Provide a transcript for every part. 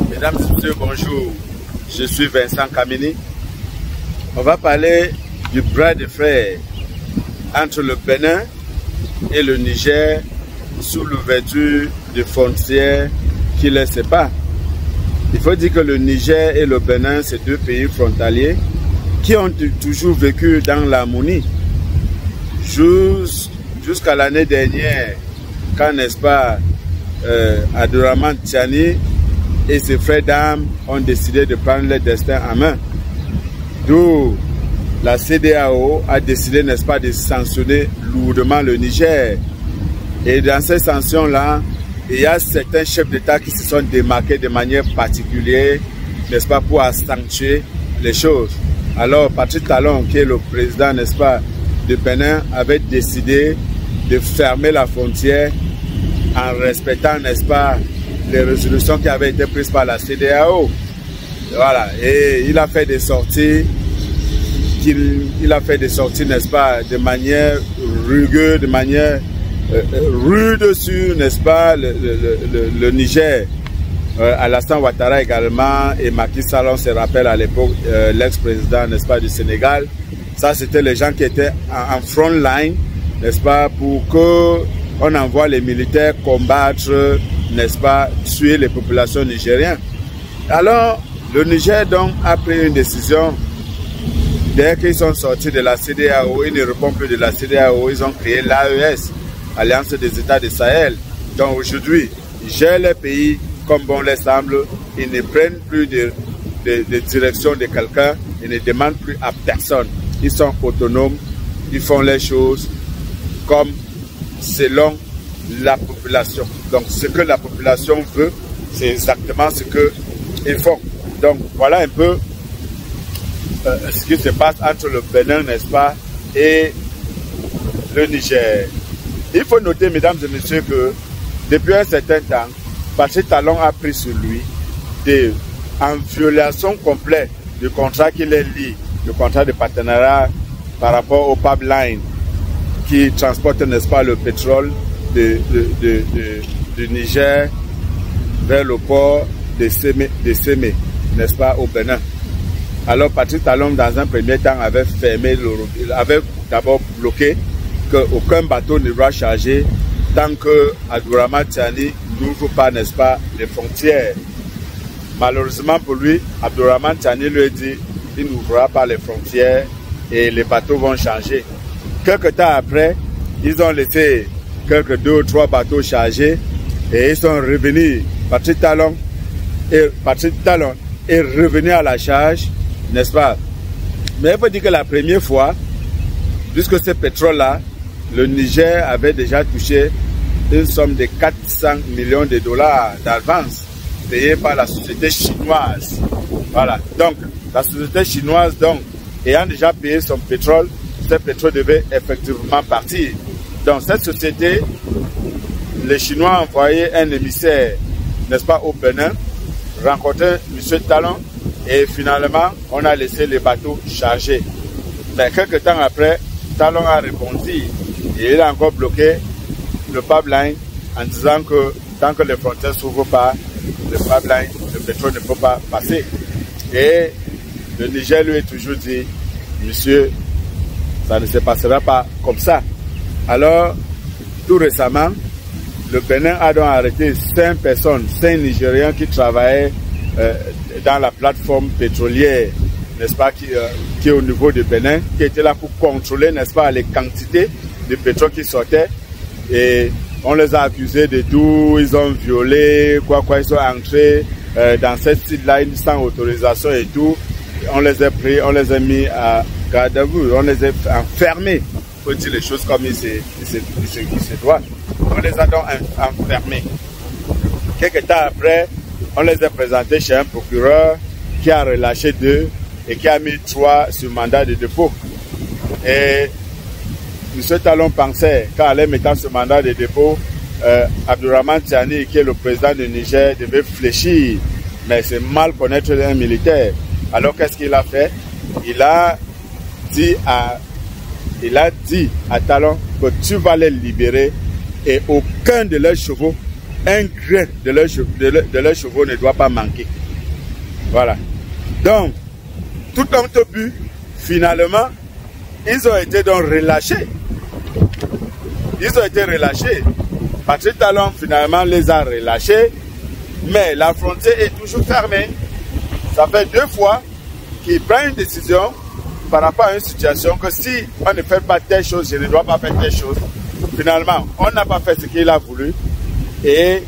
Mesdames et messieurs, bonjour. Je suis Vincent Kamini. On va parler du bras de fer entre le Bénin et le Niger sous l'ouverture des frontières qui les séparent. Il faut dire que le Niger et le Bénin, c'est deux pays frontaliers qui ont toujours vécu dans l'harmonie. Jusqu'à l'année dernière, quand, n'est-ce pas, Abdourahmane Tiani et ses frères d'armes ont décidé de prendre leur destin en main. D'où la CEDEAO a décidé, n'est-ce pas, de sanctionner lourdement le Niger. Et dans ces sanctions-là, il y a certains chefs d'État qui se sont démarqués de manière particulière, n'est-ce pas, pour accentuer les choses. Alors, Patrice Talon, qui est le président, n'est-ce pas, de Bénin, avait décidé de fermer la frontière en respectant, n'est-ce pas, les résolutions qui avaient été prises par la CEDEAO. Voilà. Et il a fait des sorties, n'est-ce pas, de manière rugueuse, de manière rude sur, n'est-ce pas, le Niger. Alassane Ouattara également et Macky Sall, on se rappelle à l'époque, l'ex-président, n'est-ce pas, du Sénégal. Ça, c'était les gens qui étaient en front line, n'est-ce pas, pour qu'on envoie les militaires combattre, n'est-ce pas, tuer les populations nigériennes. Alors, le Niger donc a pris une décision. Dès qu'ils sont sortis de la CEDEAO, ils ne répondent plus de la CEDEAO, ils ont créé l'AES, Alliance des États du Sahel. Donc aujourd'hui, ils gèrent les pays comme bon leur semble, ils ne prennent plus de direction de quelqu'un, ils ne demandent plus à personne. Ils sont autonomes, ils font les choses comme selon la population. Donc ce que la population veut, c'est exactement ce qu'ils font. Donc voilà un peu ce qui se passe entre le Bénin, n'est-ce pas, et le Niger. Il faut noter, mesdames et messieurs, que depuis un certain temps, Patrice Talon a pris sur lui en violation complète du contrat qui les lie, le contrat de partenariat par rapport au pipeline qui transporte, n'est-ce pas, le pétrole du Niger vers le port de Sémé, n'est-ce pas, au Bénin. Alors Patrice Talon, dans un premier temps, avait d'abord bloqué qu'aucun bateau ne doit charger tant que Abdourahmane Tiani n'ouvre pas, n'est-ce pas, les frontières. Malheureusement pour lui, Abdourahmane Tiani lui a dit qu'il n'ouvrira pas les frontières et les bateaux vont changer. Quelques temps après, ils ont laissé quelques 2 ou 3 bateaux chargés et ils sont revenus. Patrice Talon est revenu à la charge, n'est-ce pas? Mais il faut dire que la première fois, puisque ce pétrole-là, le Niger avait déjà touché une somme de 400 millions de dollars d'avance payée par la société chinoise. Voilà. Donc, la société chinoise, donc, ayant déjà payé son pétrole, ce pétrole devait effectivement partir. Donc, cette société, les Chinois ont envoyé un émissaire, n'est-ce pas, au Bénin, rencontrer M. Talon, et finalement, on a laissé les bateaux chargés. Mais quelques temps après, Talon a répondu et il a encore bloqué le pipeline en disant que tant que les frontières ne s'ouvrent pas, le pipeline, le pétrole ne peut pas passer. Et le Niger lui a toujours dit, monsieur, ça ne se passera pas comme ça. Alors, tout récemment, le Bénin a donc arrêté 5 personnes, 5 Nigériens qui travaillaient dans la plateforme pétrolière, n'est-ce pas, qui est au niveau du Bénin, qui était là pour contrôler, n'est-ce pas, les quantités de pétrole qui sortaient. Et on les a accusés de tout, ils ont violé, ils sont entrés dans cette site-là sans autorisation et tout. On les a pris, on les a mis à garde à vue, on les a enfermés. Il faut dire les choses comme il se doit. On les a donc enfermés. Quelques temps après, on les a présentés chez un procureur qui a relâché 2 et qui a mis 3 sur mandat de dépôt. Et M. Talon pensait qu'en les mettant sur mandat de dépôt, Abdourahmane Tiani, qui est le président du Niger, devait fléchir. Mais c'est mal connaître un militaire. Alors qu'est-ce qu'il a fait? Il a dit à Talon que tu vas les libérer et aucun de leurs chevaux un grain de leurs chevaux ne doit pas manquer. Voilà. Donc, tout en tout but, finalement, ils ont été donc relâchés. Ils ont été relâchés. Patrice Talon, finalement, les a relâchés. Mais la frontière est toujours fermée. Ça fait 2 fois qu'il prend une décision par rapport à une situation que si on ne fait pas telle chose, je ne dois pas faire telle chose. Finalement, on n'a pas fait ce qu'il a voulu. Et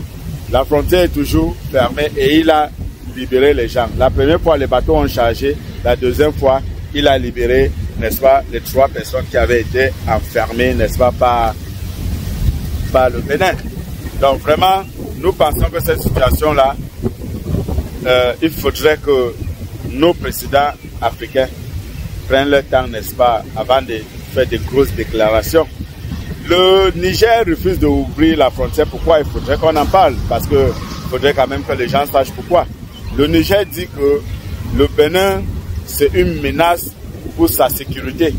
la frontière est toujours fermée et il a libéré les gens. La première fois, les bateaux ont chargé. La deuxième fois, il a libéré, n'est-ce pas, les 3 personnes qui avaient été enfermées, n'est-ce pas, par le Bénin. Donc vraiment, nous pensons que cette situation-là, il faudrait que nos présidents africains prennent le temps, n'est-ce pas, avant de faire de grosses déclarations. Le Niger refuse d'ouvrir la frontière. Pourquoi? Il faudrait qu'on en parle, parce qu'il faudrait quand même que les gens sachent pourquoi. Le Niger dit que le Bénin, c'est une menace pour sa sécurité.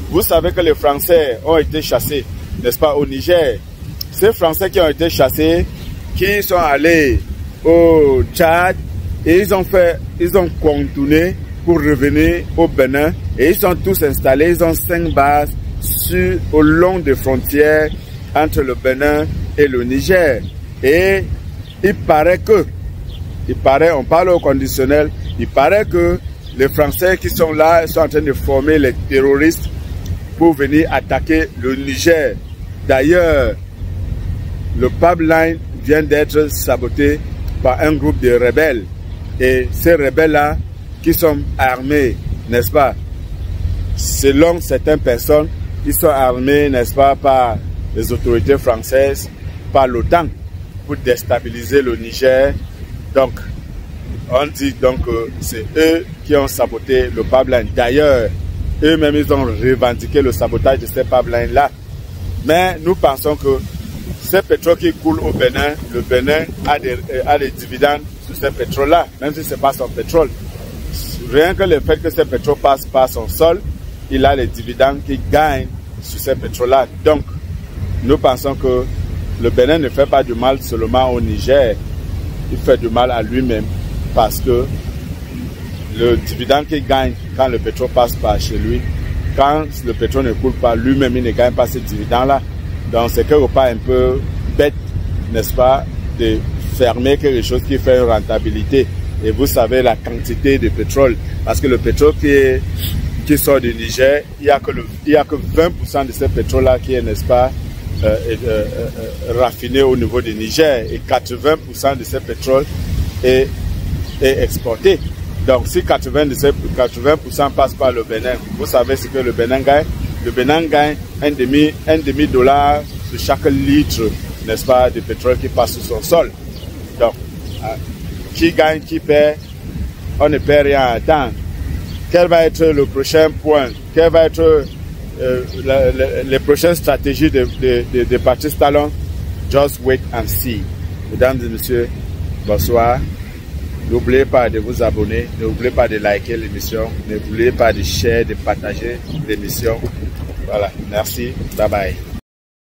Vous savez que les Français ont été chassés, n'est-ce pas, au Niger. Ces Français qui ont été chassés, qui sont allés au Tchad, et ils ont contourné pour revenir au Bénin, et ils sont tous installés, ils ont 5 bases au long des frontières entre le Bénin et le Niger. Et il paraît, on parle au conditionnel, il paraît que les Français qui sont là sont en train de former les terroristes pour venir attaquer le Niger. D'ailleurs, le pipeline vient d'être saboté par un groupe de rebelles. Et ces rebelles-là, qui sont armés, n'est-ce pas, selon certaines personnes, ils sont armés, n'est-ce pas, par les autorités françaises, par l'OTAN, pour déstabiliser le Niger. Donc, on dit donc que c'est eux qui ont saboté le pipeline. D'ailleurs, eux-mêmes, ils ont revendiqué le sabotage de ces pipelines-là. Mais nous pensons que ces pétroles qui coulent au Bénin, le Bénin a des dividendes sur ces pétroles-là, même si ce n'est pas son pétrole. Rien que le fait que ces pétroles passent par son sol, il a les dividendes qu'il gagne sur ces pétroles-là. Donc, nous pensons que le Bénin ne fait pas du mal seulement au Niger, il fait du mal à lui-même parce que le dividende qu'il gagne quand le pétrole passe par chez lui, quand le pétrole ne coule pas, lui-même il ne gagne pas ce dividende-là. Donc c'est quelque part un peu bête, n'est-ce pas, de fermer quelque chose qui fait une rentabilité. Et vous savez la quantité de pétrole, parce que le pétrole qui sort du Niger, il n'y a que 20% de ce pétrole-là qui est, n'est-ce pas, raffiné au niveau du Niger. Et 80% de ce pétrole est exporté. Donc si 80% passe par le Bénin, vous savez ce que le Bénin gagne? Le Bénin gagne un demi dollar sur chaque litre, n'est-ce pas, de pétrole qui passe sur son sol. Donc, qui gagne, qui perd, on ne perd rien à attendre. Quel va être le prochain point? Quelles vont être les prochaines stratégies de Patrice Talon? Just wait and see. Mesdames et messieurs, bonsoir. N'oubliez pas de vous abonner, n'oubliez pas de liker l'émission, n'oubliez pas de share, de partager l'émission. Voilà, merci, bye bye.